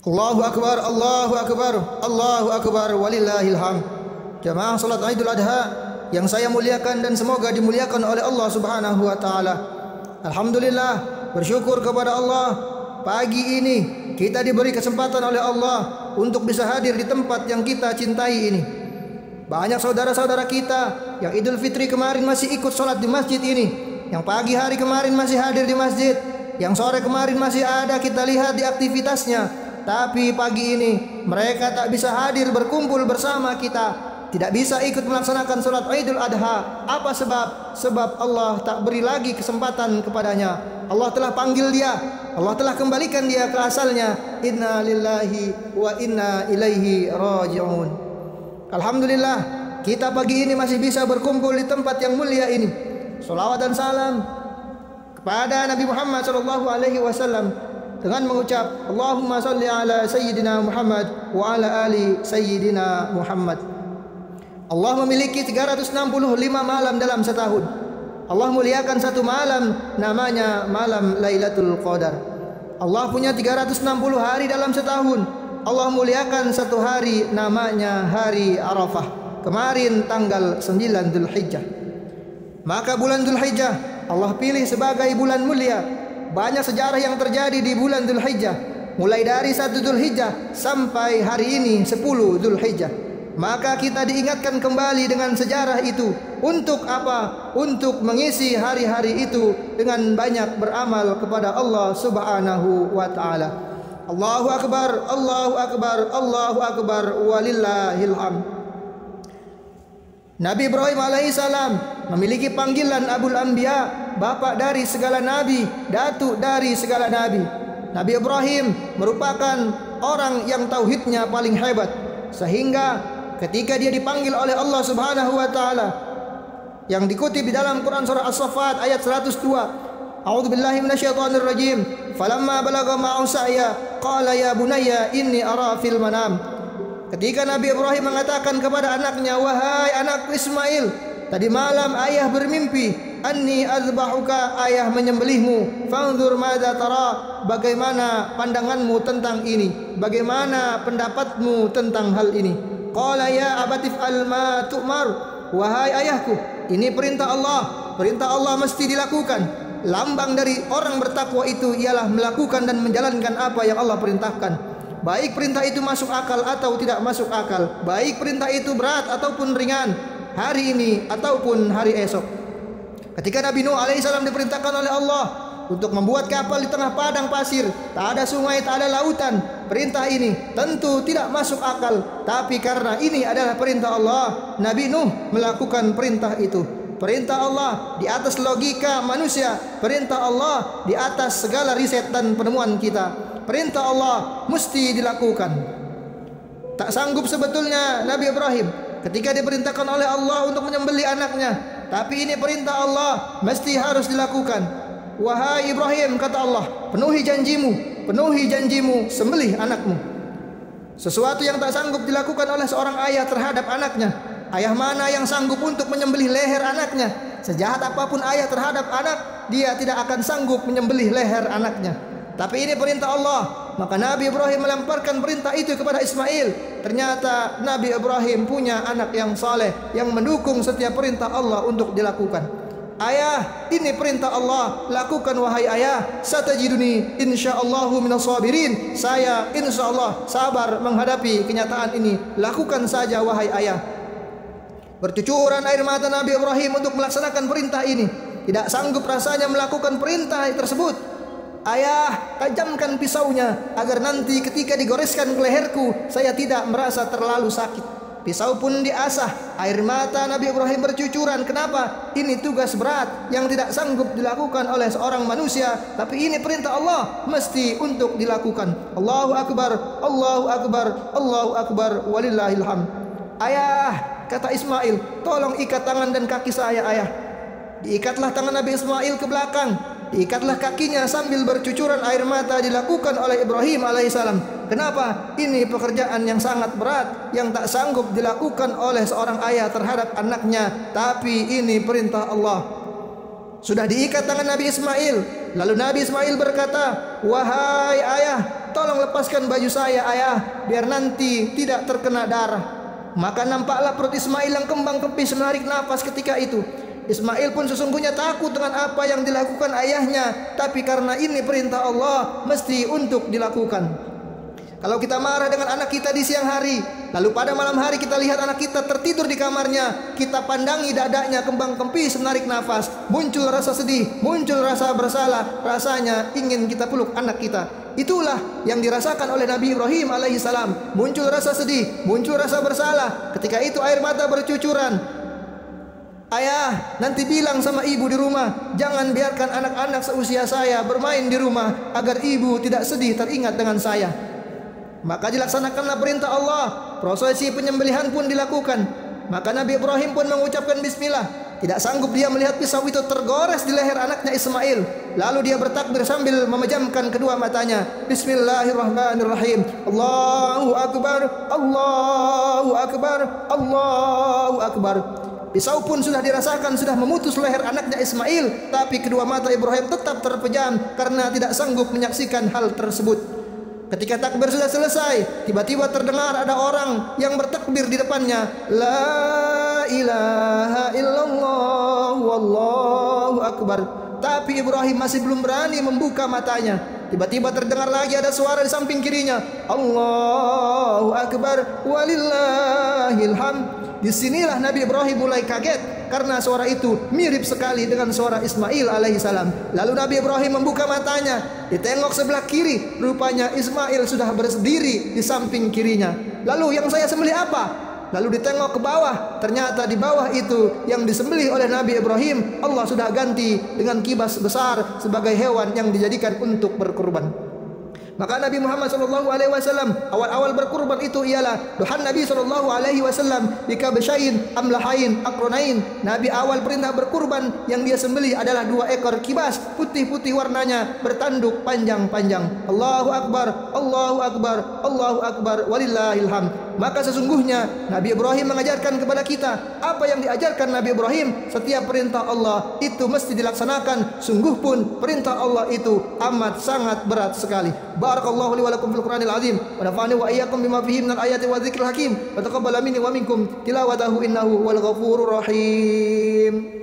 Allahu akbar, Allahu akbar, Allahu akbar, walillahil hamd. Jamaah salat Idul Adha yang saya muliakan dan semoga dimuliakan oleh Allah Subhanahu wa taala. Alhamdulillah, bersyukur kepada Allah, pagi ini kita diberi kesempatan oleh Allah untuk bisa hadir di tempat yang kita cintai ini. Banyak saudara-saudara kita yang Idul Fitri kemarin masih ikut sholat di masjid ini, yang pagi hari kemarin masih hadir di masjid, yang sore kemarin masih ada kita lihat di aktivitasnya. Tapi pagi ini mereka tak bisa hadir berkumpul bersama kita, tidak bisa ikut melaksanakan sholat Idul Adha. Apa sebab? Sebab Allah tak beri lagi kesempatan kepadanya. Allah telah panggil dia, Allah telah kembalikan dia ke asalnya. Inna lillahi wa inna ilaihi raji'un. Alhamdulillah, kita pagi ini masih bisa berkumpul di tempat yang mulia ini. Salawat dan salam kepada Nabi Muhammad SAW dengan mengucap Allahumma salli ala Sayyidina Muhammad wa ala ali Sayyidina Muhammad. Allah memiliki 365 malam dalam setahun. Allah muliakan satu malam namanya malam Lailatul Qadar. Allah punya 360 hari dalam setahun. Allah muliakan satu hari namanya hari Arafah. Kemarin tanggal 9 Dzulhijjah. Maka bulan Dzulhijjah Allah pilih sebagai bulan mulia. Banyak sejarah yang terjadi di bulan Dzulhijjah, mulai dari 1 Dzulhijjah sampai hari ini 10 Dzulhijjah. Maka kita diingatkan kembali dengan sejarah itu. Untuk apa? Untuk mengisi hari-hari itu dengan banyak beramal kepada Allah Subhanahu wa taala. Allahu akbar, Allahu akbar, Allahu akbar, walillahil hamd. Nabi Ibrahim alaihissalam memiliki panggilan Abul Anbiya, bapak dari segala nabi, datuk dari segala nabi. Nabi Ibrahim merupakan orang yang tauhidnya paling hebat, sehingga ketika dia dipanggil oleh Allah Subhanahu wa taala yang dikutip di dalam Quran surah As-Saffat ayat 102, A'udzubillahi minasyaitonir rajim, falamma balagha ma'ahu sa'ya qala ya bunayya inni ara fil manam. Ketika Nabi Ibrahim mengatakan kepada anaknya, wahai anakku Ismail, tadi malam ayah bermimpi, anni azbahuka, ayah menyembelihmu, fanzur madza tara, bagaimana pandanganmu tentang ini, bagaimana pendapatmu tentang hal ini. Qala ya abatif al ma tu'mar, wahai ayahku, ini perintah Allah mesti dilakukan. Lambang dari orang bertakwa itu ialah melakukan dan menjalankan apa yang Allah perintahkan. Baik perintah itu masuk akal atau tidak masuk akal, baik perintah itu berat ataupun ringan, hari ini ataupun hari esok. Ketika Nabi Nuh alaihissalam diperintahkan oleh Allah untuk membuat kapal di tengah padang pasir, tak ada sungai, tak ada lautan, perintah ini tentu tidak masuk akal. Tapi karena ini adalah perintah Allah, Nabi Nuh melakukan perintah itu. Perintah Allah di atas logika manusia, perintah Allah di atas segala riset dan penemuan kita. Perintah Allah mesti dilakukan. Tak sanggup sebetulnya Nabi Ibrahim ketika diperintahkan oleh Allah untuk menyembelih anaknya, tapi ini perintah Allah mesti harus dilakukan. Wahai Ibrahim, kata Allah, penuhi janjimu, sembelih anakmu. Sesuatu yang tak sanggup dilakukan oleh seorang ayah terhadap anaknya. Ayah mana yang sanggup untuk menyembelih leher anaknya? Sejahat apapun ayah terhadap anak, dia tidak akan sanggup menyembelih leher anaknya. Tapi ini perintah Allah, maka Nabi Ibrahim melemparkan perintah itu kepada Ismail. Ternyata Nabi Ibrahim punya anak yang saleh, yang mendukung setiap perintah Allah untuk dilakukan. Ayah, ini perintah Allah, lakukan wahai ayah. Satajiduni insyaallahu minas sabirin. Saya insyaallah sabar menghadapi kenyataan ini. Lakukan saja wahai ayah. Bercucuran air mata Nabi Ibrahim untuk melaksanakan perintah ini. Tidak sanggup rasanya melakukan perintah tersebut. Ayah, tajamkan pisaunya agar nanti ketika digoreskan ke leherku saya tidak merasa terlalu sakit. Pisau pun diasah. Air mata Nabi Ibrahim bercucuran. Kenapa? Ini tugas berat yang tidak sanggup dilakukan oleh seorang manusia, tapi ini perintah Allah mesti untuk dilakukan. Allahu akbar, Allahu akbar, Allahu akbar, walillahil hamd. Ayah, kata Ismail, tolong ikat tangan dan kaki saya ayah. Diikatlah tangan Nabi Ismail ke belakang, diikatlah kakinya sambil bercucuran air mata dilakukan oleh Ibrahim alaihissalam. Kenapa? Ini pekerjaan yang sangat berat yang tak sanggup dilakukan oleh seorang ayah terhadap anaknya, tapi ini perintah Allah. Sudah diikat tangan Nabi Ismail. Lalu Nabi Ismail berkata, "Wahai ayah, tolong lepaskan baju saya ayah, biar nanti tidak terkena darah." Maka nampaklah perut Ismail yang kembang kempis menarik nafas ketika itu. Ismail pun sesungguhnya takut dengan apa yang dilakukan ayahnya, tapi karena ini perintah Allah, mesti untuk dilakukan. Kalau kita marah dengan anak kita di siang hari, lalu pada malam hari kita lihat anak kita tertidur di kamarnya, kita pandangi dadanya kembang kempis menarik nafas, muncul rasa sedih, muncul rasa bersalah, rasanya ingin kita peluk anak kita. Itulah yang dirasakan oleh Nabi Ibrahim alaihissalam. Muncul rasa sedih, muncul rasa bersalah. Ketika itu air mata bercucuran. "Ayah, nanti bilang sama ibu di rumah, jangan biarkan anak-anak seusia saya bermain di rumah, agar ibu tidak sedih teringat dengan saya." Maka dilaksanakanlah perintah Allah. Prosesi penyembelihan pun dilakukan. Maka Nabi Ibrahim pun mengucapkan bismillah. Tidak sanggup dia melihat pisau itu tergores di leher anaknya Ismail. Lalu dia bertakbir sambil memejamkan kedua matanya. Bismillahirrahmanirrahim. Allahu akbar, Allahu akbar, Allahu akbar. Pisau pun sudah dirasakan sudah memutus leher anaknya Ismail, tapi kedua mata Ibrahim tetap terpejam karena tidak sanggup menyaksikan hal tersebut. Ketika takbir sudah selesai, tiba-tiba terdengar ada orang yang bertakbir di depannya. La ilaha illallah wallahu akbar. Tapi Ibrahim masih belum berani membuka matanya. Tiba-tiba terdengar lagi ada suara di samping kirinya. Allahu akbar walillahil hamd. Disinilah Nabi Ibrahim mulai kaget karena suara itu mirip sekali dengan suara Ismail alaihissalam. Lalu Nabi Ibrahim membuka matanya, ditengok sebelah kiri, rupanya Ismail sudah berdiri di samping kirinya. Lalu yang saya sembelih apa? Lalu ditengok ke bawah, ternyata di bawah itu yang disembelih oleh Nabi Ibrahim, Allah sudah ganti dengan kibas besar sebagai hewan yang dijadikan untuk berkurban. Maka Nabi Muhammad SAW awal-awal berkurban itu ialah duhan Nabi SAW bikabsyain amlahain akronain. Nabi awal perintah berkurban yang dia sembelih adalah 2 ekor kibas putih-putih warnanya bertanduk panjang-panjang. Allahu akbar, Allahu akbar, Allahu akbar walillahil hamd. Maka sesungguhnya Nabi Ibrahim mengajarkan kepada kita apa yang diajarkan Nabi Ibrahim. Setiap perintah Allah itu mesti dilaksanakan. Sungguh pun perintah Allah itu amat sangat berat sekali. Barakallahu li wa lakum fil Qur'anil azim wa nafa'ani wa iyyakum bima fihi minal ayati wa dzikril hakim wa taqabbala minni wa minkum tilawatahu innahu wal ghafurur rahim.